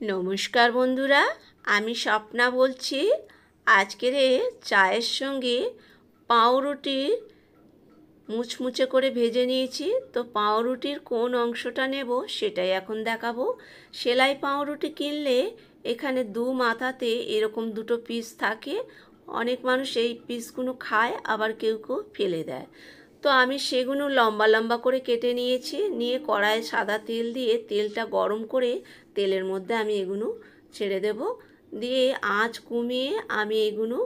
নমস্কার বন্ধুরা, আমি স্বপ্না বলছি। আজকের চায়ের সঙ্গে পাউরুটি মুচমুচে করে ভেজে নিয়েছি। তো পাউরুটির কোন অংশটা নেব সেটাই এখন দেখাবো। সেলাই পাউরুটি কিনলে এখানে দু মাথাতে এরকম দুটো পিস থাকে। অনেক মানুষ এই পিসগুলো খায়, আবার কেউ কেউ ফেলে দেয়। তো আমি সেগুলো লম্বা লম্বা করে কেটে নিয়েছি। নিয়ে কড়াইয়ে সাদা তেল দিয়ে তেলটা গরম করে তেলের মধ্যে আমি এগুলো ছেড়ে দেব। দিয়ে আঁচ কমিয়ে আমি এগুলো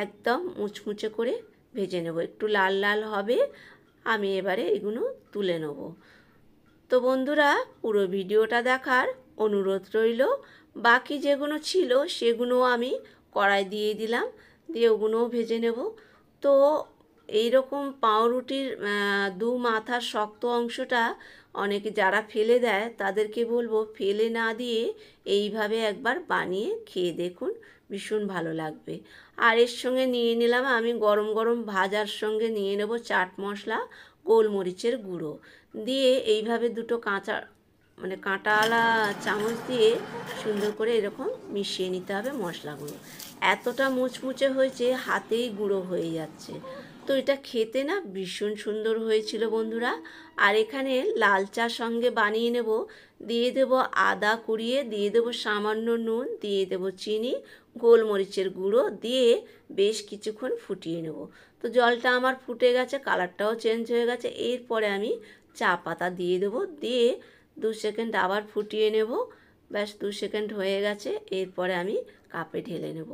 একদম মুচমুচে করে ভেজে নেব। একটু লাল লাল হবে, আমি এবারে এগুলো তুলে নেব। তো বন্ধুরা, পুরো ভিডিওটা দেখার অনুরোধ রইল। বাকি যেগুলো ছিল সেগুলো আমি কড়াই দিয়ে দিলাম, দিয়ে ওগুলোও ভেজে নেব। তো এই রকম পাউরুটির দু মাথার শক্ত অংশটা অনেকে যারা ফেলে দেয় তাদেরকে বলবো ফেলে না দিয়ে এইভাবে একবার বানিয়ে খেয়ে দেখুন, ভীষণ ভালো লাগবে। আর এর সঙ্গে নিয়ে নিলাম আমি গরম গরম ভাজার সঙ্গে নিয়ে নেব চাট মশলা, গোলমরিচের গুঁড়ো দিয়ে এইভাবে দুটো কাঁটাওয়ালা চামচ দিয়ে সুন্দর করে এরকম মিশিয়ে নিতে হবে মশলাগুলো। এতটা মুচমুচে হয়েছে হাতেই গুঁড়ো হয়ে যাচ্ছে। তো এটা খেতে না ভীষণ সুন্দর হয়েছিল বন্ধুরা। আর এখানে লাল চা সঙ্গে বানিয়ে নেব। দিয়ে দেব আদা কুড়িয়ে, দিয়ে দেব সামান্য নুন, দিয়ে দেব চিনি, গোলমরিচের গুঁড়ো দিয়ে বেশ কিছুক্ষণ ফুটিয়ে নেব। তো জলটা আমার ফুটে গেছে, কালারটাও চেঞ্জ হয়ে গেছে। এরপরে আমি চা পাতা দিয়ে দেবো, দিয়ে 2 সেকেন্ড আবার ফুটিয়ে নেব। ব্যাস 2 সেকেন্ড হয়ে গেছে। এরপরে আমি কাপে ঢেলে নেব।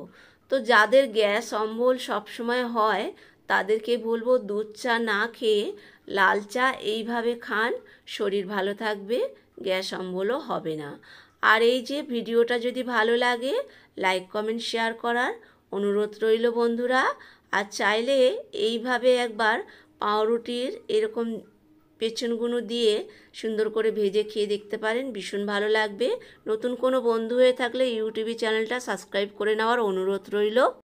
তো যাদের গ্যাস অম্বল সবসময় হয় তাদেরকে বলবো দুধ চা না খেয়ে লাল চা এইভাবে খান, শরীর ভালো থাকবে, গ্যাস অম্বলও হবে না। আর এই যে ভিডিওটা যদি ভালো লাগে লাইক কমেন্ট শেয়ার করার অনুরোধ রইল বন্ধুরা। আর চাইলে এইভাবে একবার পাউরুটির এরকম পেছনগুলো দিয়ে সুন্দর করে ভেজে খেয়ে দেখতে পারেন, ভীষণ ভালো লাগবে। নতুন কোনো বন্ধু হয়ে থাকলে ইউটিউব চ্যানেলটা সাবস্ক্রাইব করে নেওয়ার অনুরোধ রইল।